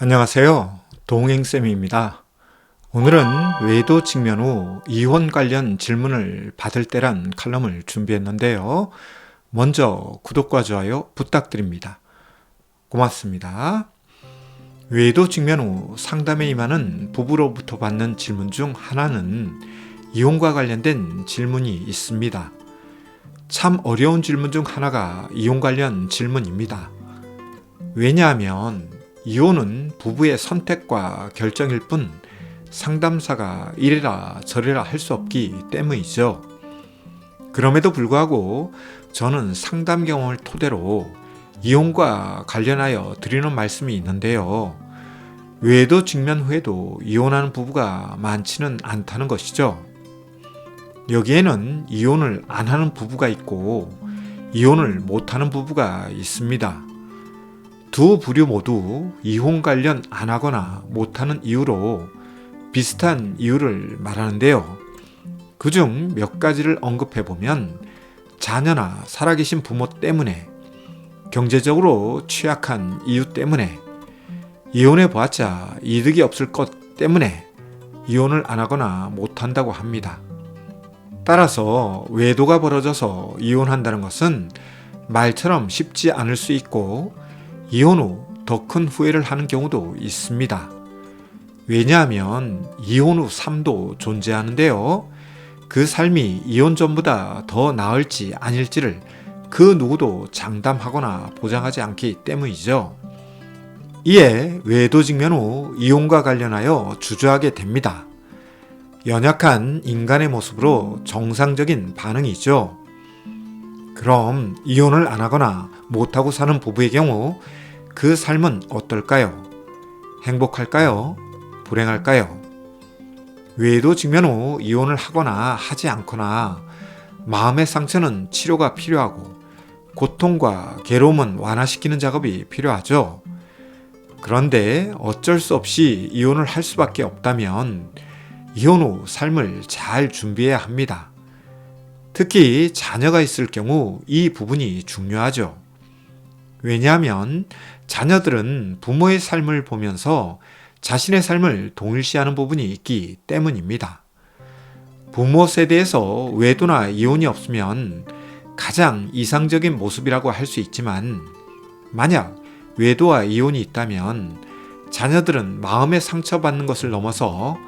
안녕하세요. 동행쌤입니다. 오늘은 외도 직면 후 이혼 관련 질문을 받을 때란 칼럼을 준비했는데요. 먼저 구독과 좋아요 부탁드립니다. 고맙습니다. 외도 직면 후 상담에 임하는 부부로부터 받는 질문 중 하나는 이혼과 관련된 질문이 있습니다. 참 어려운 질문 중 하나가 이혼 관련 질문입니다. 왜냐하면 이혼은 부부의 선택과 결정일 뿐 상담사가 이래라 저래라 할 수 없기 때문이죠. 그럼에도 불구하고 저는 상담 경험을 토대로 이혼과 관련하여 드리는 말씀이 있는데요. 외도 직면 후에도 이혼하는 부부가 많지는 않다는 것이죠. 여기에는 이혼을 안 하는 부부가 있고 이혼을 못하는 부부가 있습니다. 두 부류 모두 이혼 관련 안 하거나 못하는 이유로 비슷한 이유를 말하는데요. 그중 몇 가지를 언급해보면 자녀나 살아계신 부모 때문에, 경제적으로 취약한 이유 때문에, 이혼해 보았자 이득이 없을 것 때문에 이혼을 안 하거나 못한다고 합니다. 따라서 외도가 벌어져서 이혼한다는 것은 말처럼 쉽지 않을 수 있고 이혼 후 더 큰 후회를 하는 경우도 있습니다. 왜냐하면 이혼 후 삶도 존재하는데요. 그 삶이 이혼 전보다 더 나을지 아닐지를 그 누구도 장담하거나 보장하지 않기 때문이죠. 이에 외도 직면 후 이혼과 관련하여 주저하게 됩니다. 연약한 인간의 모습으로 정상적인 반응이죠. 그럼 이혼을 안 하거나 못하고 사는 부부의 경우 그 삶은 어떨까요? 행복할까요? 불행할까요? 외도 직면 후 이혼을 하거나 하지 않거나 마음의 상처는 치료가 필요하고 고통과 괴로움은 완화시키는 작업이 필요하죠. 그런데 어쩔 수 없이 이혼을 할 수밖에 없다면 이혼 후 삶을 잘 준비해야 합니다. 특히 자녀가 있을 경우 이 부분이 중요하죠. 왜냐하면 자녀들은 부모의 삶을 보면서 자신의 삶을 동일시하는 부분이 있기 때문입니다. 부모 세대에서 외도나 이혼이 없으면 가장 이상적인 모습이라고 할 수 있지만 만약 외도와 이혼이 있다면 자녀들은 마음에 상처받는 것을 넘어서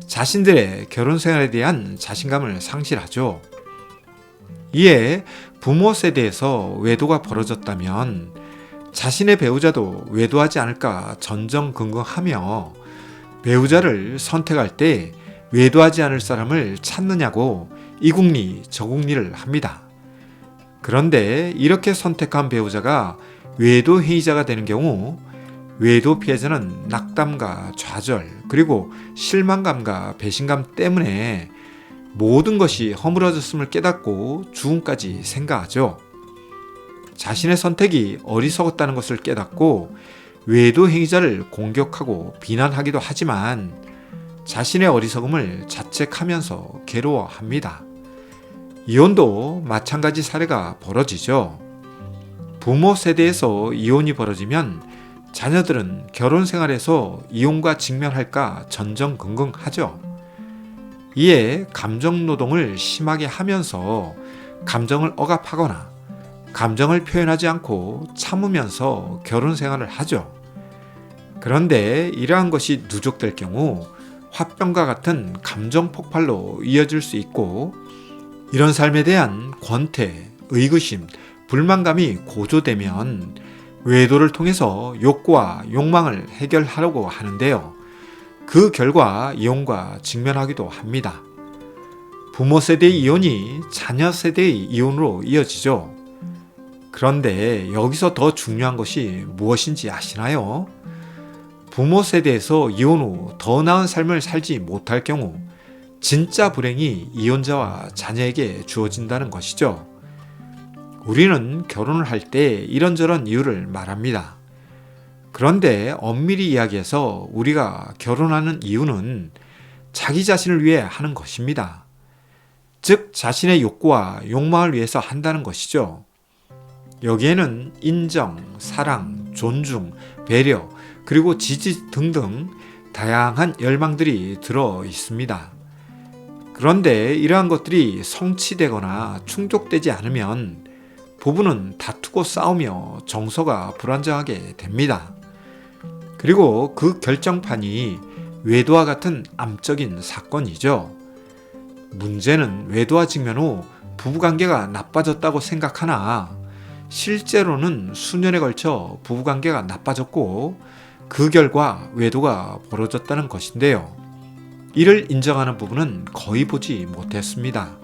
자신들의 결혼 생활에 대한 자신감을 상실하죠. 이에 부모 세대에서 외도가 벌어졌다면 자신의 배우자도 외도하지 않을까 전전긍긍하며 배우자를 선택할 때 외도하지 않을 사람을 찾느냐고 이국리 저국리를 합니다. 그런데 이렇게 선택한 배우자가 외도 행위자가 되는 경우 외도 피해자는 낙담과 좌절 그리고 실망감과 배신감 때문에 모든 것이 허물어졌음을 깨닫고 죽음까지 생각하죠. 자신의 선택이 어리석었다는 것을 깨닫고 외도 행위자를 공격하고 비난하기도 하지만 자신의 어리석음을 자책하면서 괴로워합니다. 이혼도 마찬가지 사례가 벌어지죠. 부모 세대에서 이혼이 벌어지면 자녀들은 결혼 생활에서 이혼과 직면할까 전전긍긍하죠. 이에 감정 노동을 심하게 하면서 감정을 억압하거나 감정을 표현하지 않고 참으면서 결혼 생활을 하죠. 그런데 이러한 것이 누적될 경우 화병과 같은 감정 폭발로 이어질 수 있고 이런 삶에 대한 권태, 의구심, 불만감이 고조되면 외도를 통해서 욕구와 욕망을 해결하려고 하는데요. 그 결과 이혼과 직면하기도 합니다. 부모 세대의 이혼이 자녀 세대의 이혼으로 이어지죠. 그런데 여기서 더 중요한 것이 무엇인지 아시나요? 부모 세대에서 이혼 후 더 나은 삶을 살지 못할 경우 진짜 불행이 이혼자와 자녀에게 주어진다는 것이죠. 우리는 결혼을 할 때 이런저런 이유를 말합니다. 그런데 엄밀히 이야기해서 우리가 결혼하는 이유는 자기 자신을 위해 하는 것입니다. 즉 자신의 욕구와 욕망을 위해서 한다는 것이죠. 여기에는 인정, 사랑, 존중, 배려, 그리고 지지 등등 다양한 열망들이 들어 있습니다. 그런데 이러한 것들이 성취되거나 충족되지 않으면 부부는 다투고 싸우며 정서가 불안정하게 됩니다. 그리고 그 결정판이 외도와 같은 암적인 사건이죠. 문제는 외도와 직면 후 부부관계가 나빠졌다고 생각하나 실제로는 수년에 걸쳐 부부관계가 나빠졌고 그 결과 외도가 벌어졌다는 것인데요. 이를 인정하는 부부는 거의 보지 못했습니다.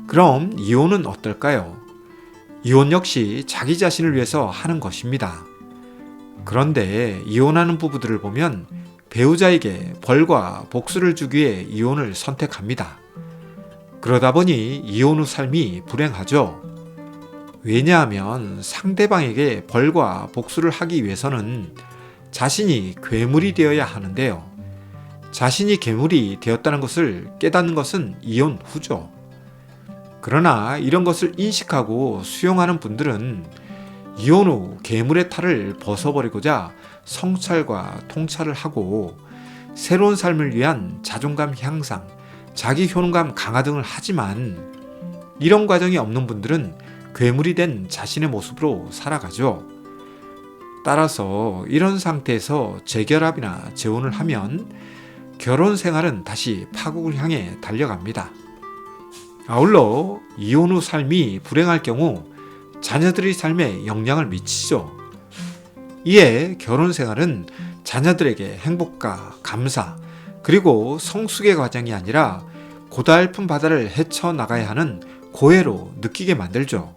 그럼 이혼은 어떨까요? 이혼 역시 자기 자신을 위해서 하는 것입니다. 그런데 이혼하는 부부들을 보면 배우자에게 벌과 복수를 주기 위해 이혼을 선택합니다. 그러다 보니 이혼 후 삶이 불행하죠. 왜냐하면 상대방에게 벌과 복수를 하기 위해서는 자신이 괴물이 되어야 하는데요. 자신이 괴물이 되었다는 것을 깨닫는 것은 이혼 후죠. 그러나 이런 것을 인식하고 수용하는 분들은 이혼 후 괴물의 탈을 벗어버리고자 성찰과 통찰을 하고 새로운 삶을 위한 자존감 향상, 자기 효능감 강화 등을 하지만 이런 과정이 없는 분들은 괴물이 된 자신의 모습으로 살아가죠. 따라서 이런 상태에서 재결합이나 재혼을 하면 결혼 생활은 다시 파국을 향해 달려갑니다. 아울러 이혼 후 삶이 불행할 경우 자녀들의 삶에 영향을 미치죠. 이에 결혼 생활은 자녀들에게 행복과 감사, 그리고 성숙의 과정이 아니라 고달픈 바다를 헤쳐나가야 하는 고해로 느끼게 만들죠.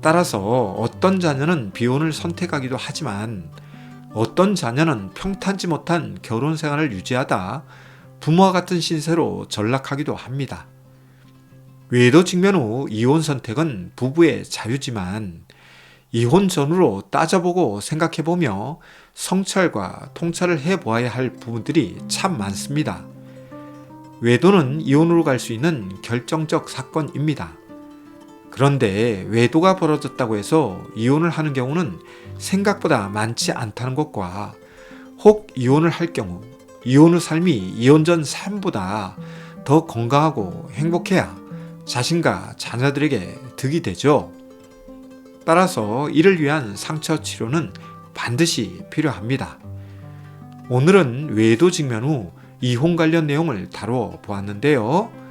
따라서 어떤 자녀는 비혼을 선택하기도 하지만 어떤 자녀는 평탄지 못한 결혼 생활을 유지하다 부모와 같은 신세로 전락하기도 합니다. 외도 직면 후 이혼 선택은 부부의 자유지만 이혼 전후로 따져보고 생각해보며 성찰과 통찰을 해보아야 할 부분들이 참 많습니다. 외도는 이혼으로 갈 수 있는 결정적 사건입니다. 그런데 외도가 벌어졌다고 해서 이혼을 하는 경우는 생각보다 많지 않다는 것과 혹 이혼을 할 경우 이혼 후 삶이 이혼 전 삶보다 더 건강하고 행복해야 자신과 자녀들에게 득이 되죠. 따라서 이를 위한 상처 치료는 반드시 필요합니다. 오늘은 외도 직면 후 이혼 관련 내용을 다루어 보았는데요.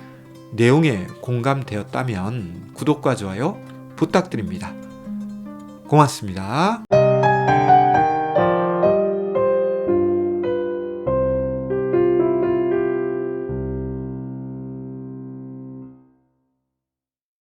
내용에 공감되었다면 구독과 좋아요 부탁드립니다. 고맙습니다.